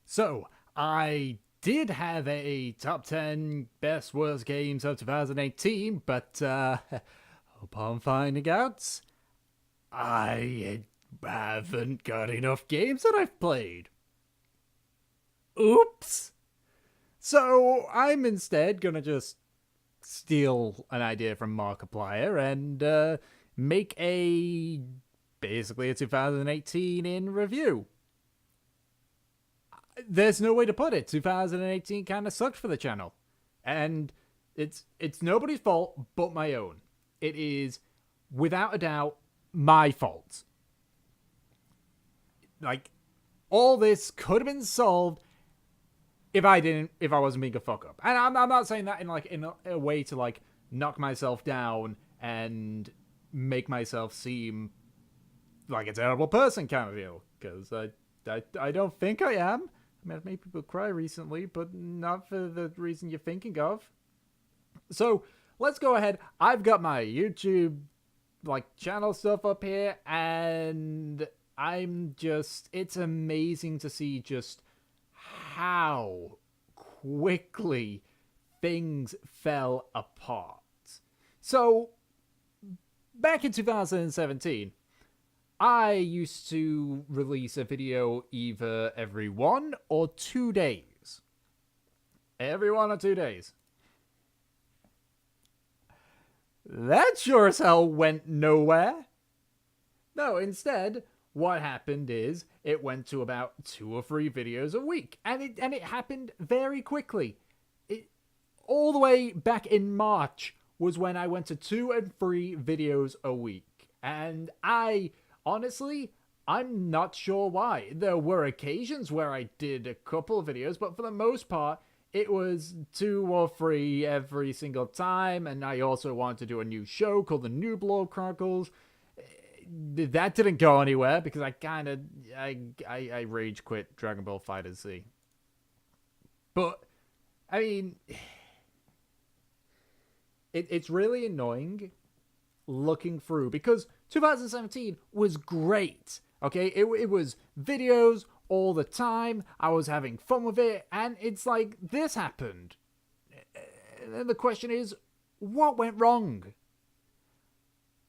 So, I did have a top 10 best worst games of 2018, but upon finding out, I haven't got enough games that I've played. Oops. So, I'm instead gonna just steal an idea from Markiplier and make basically a 2018 in review. There's no way to put it. 2018 kind of sucked for the channel, and it's nobody's fault but my own. It is without a doubt my fault. Like, all this could have been solved if I wasn't being a fuck up. And I'm not saying that in a way to like knock myself down and make myself seem like a terrible person kind of deal, because I don't think I am. I mean, I've made people cry recently, but not for the reason you're thinking of. So let's go ahead. I've got my YouTube channel stuff up here, and it's amazing to see just how quickly things fell apart. So back in 2017, I used to release a video either every 1 or 2 days. Every 1 or 2 days. That sure as hell went nowhere. No, instead, what happened is it went to about 2 or 3 videos a week. And it happened very quickly. All the way back in March was when I went to 2 and 3 videos a week. And honestly, I'm not sure why. There were occasions where I did a couple of videos, but for the most part, it was 2 or 3 every single time. And I also wanted to do a new show called the Nooblore Chronicles. That didn't go anywhere because I rage quit Dragon Ball FighterZ. But, I mean, it's really annoying looking through, because 2017 was great. Okay, it was videos all the time. I was having fun with it, and it's like this happened. And the question is, what went wrong?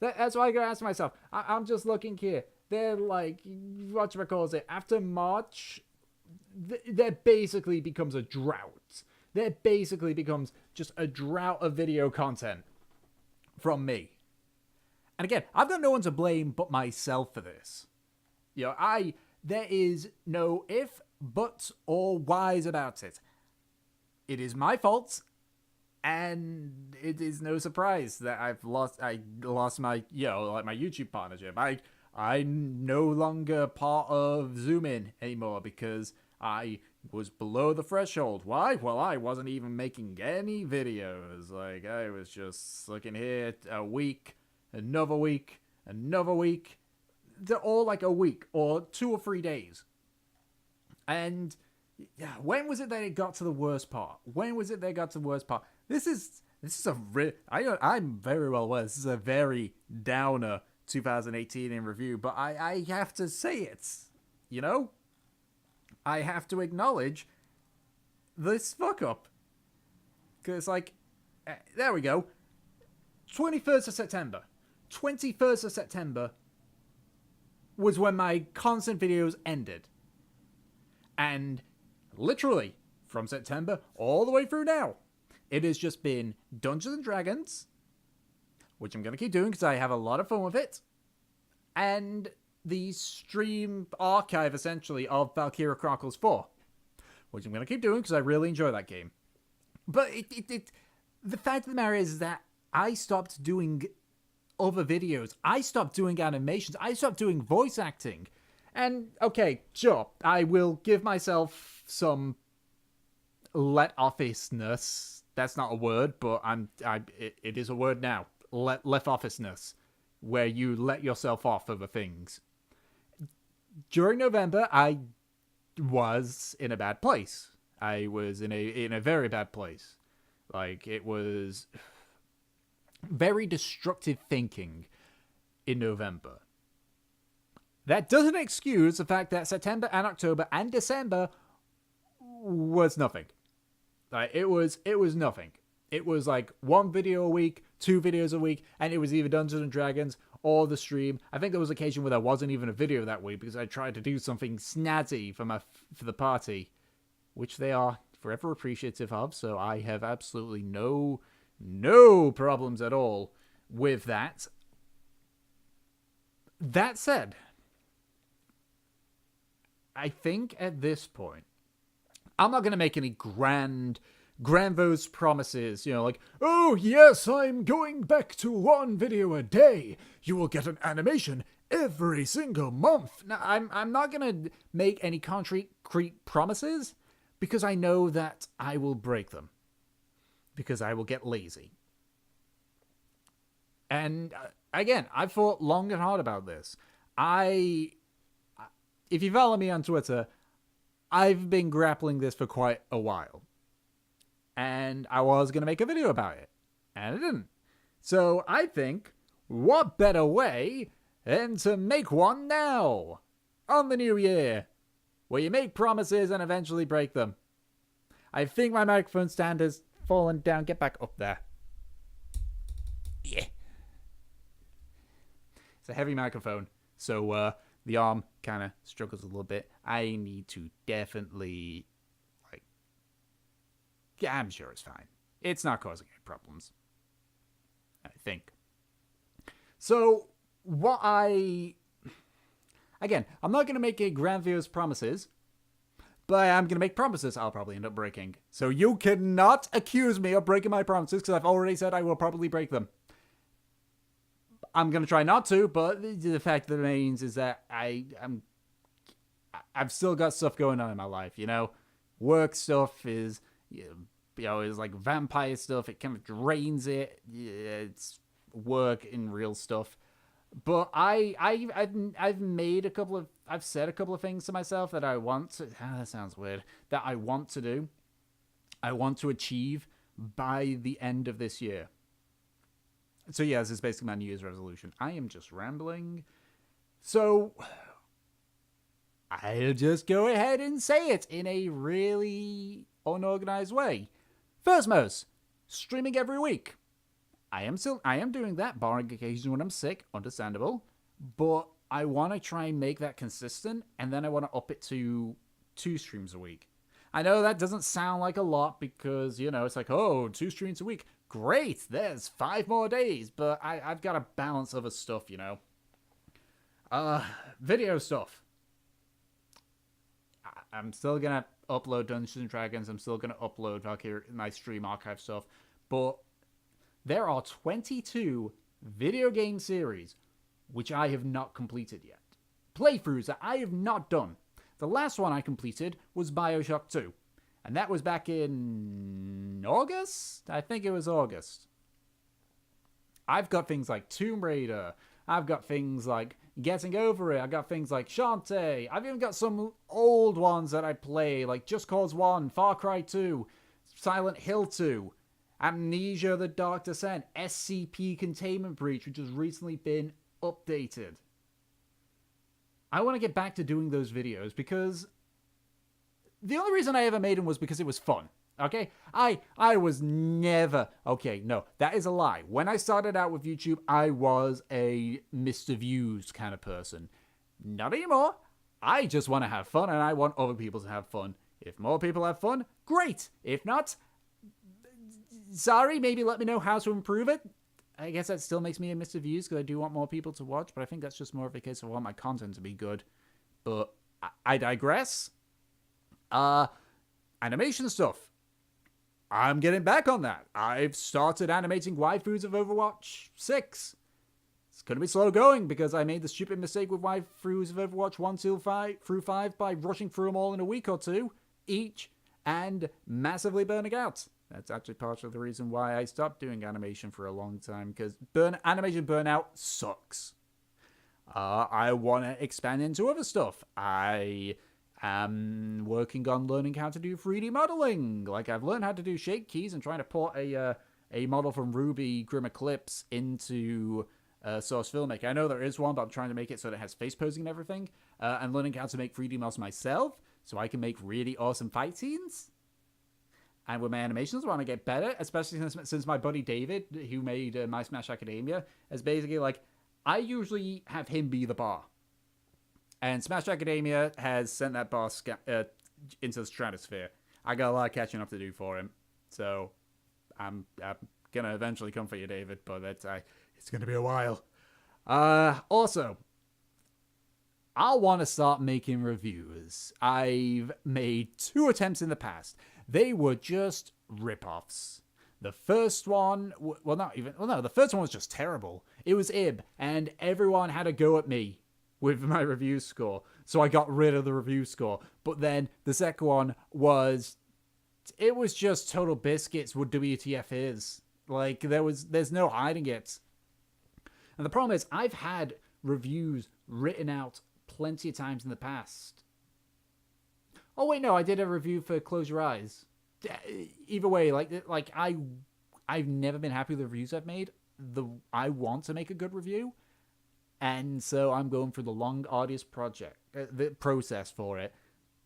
That's what I gotta ask myself. I'm just looking here. They're like, whatchamacallit it? After March, there basically becomes a drought. There basically becomes just a drought of video content from me. And again, I've got no one to blame but myself for this. There is no if, buts, or whys about it. It is my fault, and it is no surprise that I lost my, my YouTube partnership. I'm no longer part of Zoom In anymore because I was below the threshold. Why? Well, I wasn't even making any videos. I was just looking here a week, another week, another week. They're all like a week or 2 or 3 days. And yeah, when was it that it got to the worst part? This is I'm very well aware this is a very downer 2018 in review, but I have to say it. I have to acknowledge this fuck up. Because there we go. 21st of September. 21st of September was when my constant videos ended. And literally, from September all the way through now, it has just been Dungeons and Dragons, which I'm going to keep doing because I have a lot of fun with it, and the stream archive, essentially, of Valkyria Chronicles 4, which I'm going to keep doing because I really enjoy that game. But the fact of the matter is that I stopped doing other videos. I stopped doing animations. I stopped doing voice acting. And, okay, sure, I will give myself some let-officeness. That's not a word, but it is a word now. Let-officeness, where you let yourself off over things. During November, I was in a bad place. I was in a very bad place. It was very destructive thinking in November. That doesn't excuse the fact that September and October and December was nothing. Like, it was nothing. It was like 1 video a week, 2 videos a week, and it was either Dungeons and Dragons or the stream. I think there was occasion where there wasn't even a video that week because I tried to do something snazzy for the party, which they are forever appreciative of. So I have absolutely no problems at all with that. That said, I think at this point, I'm not going to make any grandiose promises, like, oh yes, I'm going back to 1 video a day. You will get an animation every single month. Now, I'm not going to make any concrete promises because I know that I will break them. Because I will get lazy. And again, I've thought long and hard about this. If you follow me on Twitter, I've been grappling this for quite a while. And I was going to make a video about it. And I didn't. So I think, what better way than to make one now? On the new year. Where you make promises and eventually break them. I think my microphone stand has fallen down. Get back up there. Yeah. It's a heavy microphone. So the arm kind of struggles a little bit. I need to definitely, yeah, I'm sure it's fine. It's not causing any problems. I think. So, again, I'm not going to make a grandiose promises, but I am going to make promises I'll probably end up breaking. So you cannot accuse me of breaking my promises, because I've already said I will probably break them. I'm going to try not to, but the fact remains is that I've still got stuff going on in my life, Work stuff is, is like vampire stuff. It kind of drains it. It's work in real stuff. But I've made I've said a couple of things to myself that I want to, that sounds weird, that I want to do. I want to achieve by the end of this year. So yeah, this is basically my New Year's resolution. I am just rambling. So I'll just go ahead and say it in a really unorganized way. Firstmost, streaming every week. I am doing that, barring occasions when I'm sick, understandable. But I want to try and make that consistent, and then I want to up it to 2 streams a week. I know that doesn't sound like a lot because, it's like, oh, 2 streams a week. Great, there's 5 more days, but I've got to balance other stuff, Video stuff. I'm still going to upload Dungeons and Dragons. I'm still going to upload Valkyrie, my stream archive stuff. But there are 22 video game series which I have not completed yet. Playthroughs that I have not done. The last one I completed was BioShock 2. And that was back in August? I think it was August. I've got things like Tomb Raider. I've got things like Getting Over It. I've got things like Shantae. I've even got some old ones that I play, like Just Cause 1, Far Cry 2, Silent Hill 2, Amnesia The Dark Descent, SCP Containment Breach, which has recently been updated. I want to get back to doing those videos because the only reason I ever made them was because it was fun. Okay? I was never... Okay, no, that is a lie. When I started out with YouTube, I was a Mr. Views kind of person. Not anymore. I just want to have fun, and I want other people to have fun. If more people have fun, great. If not, sorry, maybe let me know how to improve it. I guess that still makes me a Mr. Views, because I do want more people to watch, but I think that's just more of a case of I want my content to be good. But I digress. Animation stuff. I'm getting back on that. I've started animating waifus of Overwatch 6. It's going to be slow going because I made the stupid mistake with waifus of Overwatch 1 through 5 by rushing through them all in a week or 2 each and massively burning out. That's actually part of the reason why I stopped doing animation for a long time, because animation burnout sucks. I want to expand into other stuff. I am working on learning how to do 3D modeling. Like, I've learned how to do shape keys and trying to port a model from Ruby Grim Eclipse into Source Filmmaker. I know there is one, but I'm trying to make it so that it has face posing and everything. And learning how to make 3D models myself so I can make really awesome fight scenes. And with my animations, I want to get better, especially since my buddy David, who made My Smash Academia, is basically like, I usually have him be the bar. And Smash Academia has sent that bar into the stratosphere. I got a lot of catching up to do for him. So I'm going to eventually come for you, David, but it's going to be a while. Also, I want to start making reviews. I've made 2 attempts in the past. They were just rip-offs. The first one, the first one was just terrible. It was Ib, and everyone had a go at me with my review score. So I got rid of the review score. But then the second one was just total biscuits what WTF is. Like, there's no hiding it. And the problem is, I've had reviews written out plenty of times in the past. Oh wait, no, I did a review for Close Your Eyes. Either way, I've never been happy with the reviews I've made. I want to make a good review, and so I'm going through the long, arduous the process for it.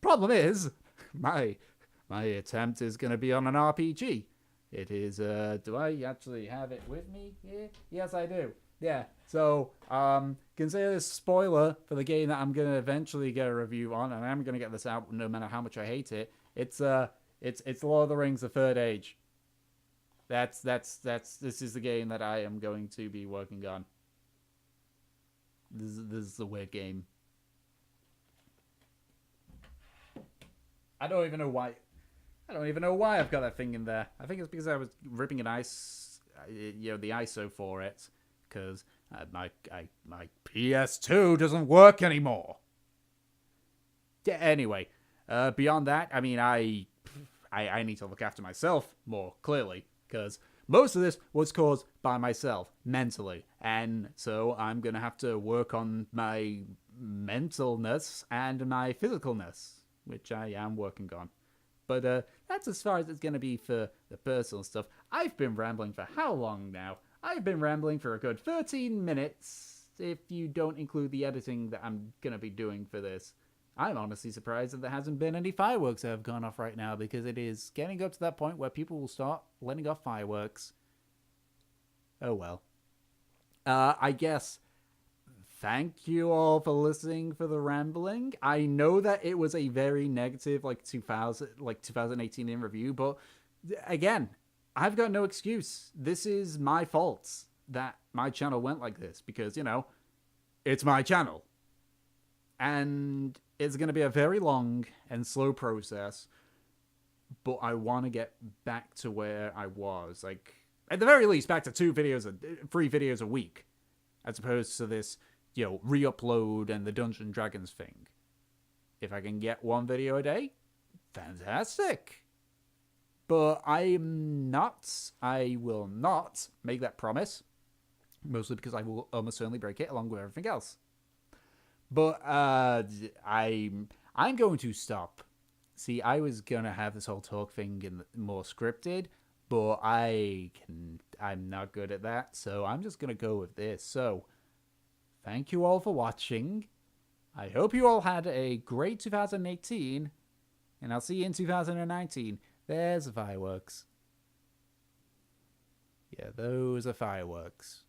Problem is, my attempt is going to be on an RPG. It is. Do I actually have it with me here? Yes, I do. Yeah. So, consider this spoiler for the game that I'm gonna eventually get a review on, and I'm gonna get this out no matter how much I hate it. It's Lord of the Rings: The Third Age. This is the game that I am going to be working on. This is a weird game. I don't even know why I've got that thing in there. I think it's because I was ripping the ISO for it. Because my PS2 doesn't work anymore. Yeah, anyway, beyond that, I mean, I need to look after myself more, clearly. Because most of this was caused by myself, mentally. And so I'm going to have to work on my mentalness and my physicalness, which I am working on. But that's as far as it's going to be for the personal stuff. I've been rambling for how long now? I've been rambling for a good 13 minutes, if you don't include the editing that I'm going to be doing for this. I'm honestly surprised that there hasn't been any fireworks that have gone off right now, because it is getting up to that point where people will start letting off fireworks. Oh well. I guess, thank you all for listening for the rambling. I know that it was a very negative, 2018 in review, but again, I've got no excuse. This is my fault that my channel went like this because, it's my channel. And it's going to be a very long and slow process, but I want to get back to where I was. Like, at the very least, back to 3 videos a week, as opposed to this, re-upload and the Dungeons & Dragons thing. If I can get 1 video a day, fantastic. But I will not make that promise. Mostly because I will almost certainly break it along with everything else. But I'm going to stop. See, I was going to have this whole talk thing more scripted, but I'm not good at that. So I'm just going to go with this. So thank you all for watching. I hope you all had a great 2018. And I'll see you in 2019. There's the fireworks. Yeah, those are fireworks.